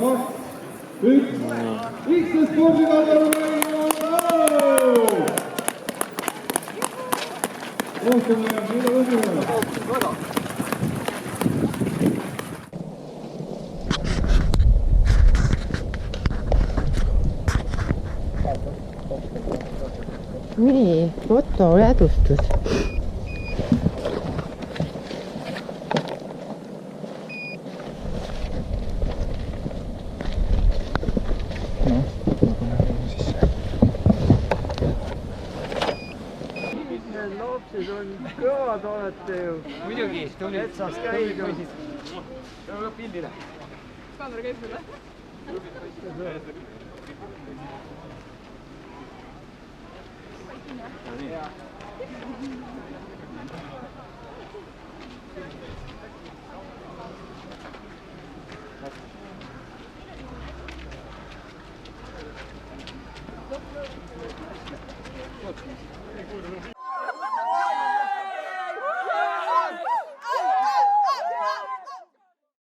üks, X spordikaldal rohkem jääb üle lõpuni. nii, fotoledustus. Lapsed on kõvad, olete ju. Muidugi, tulid. Metsas käid. Tõuga pildile. Kaamera käib üle. Nii.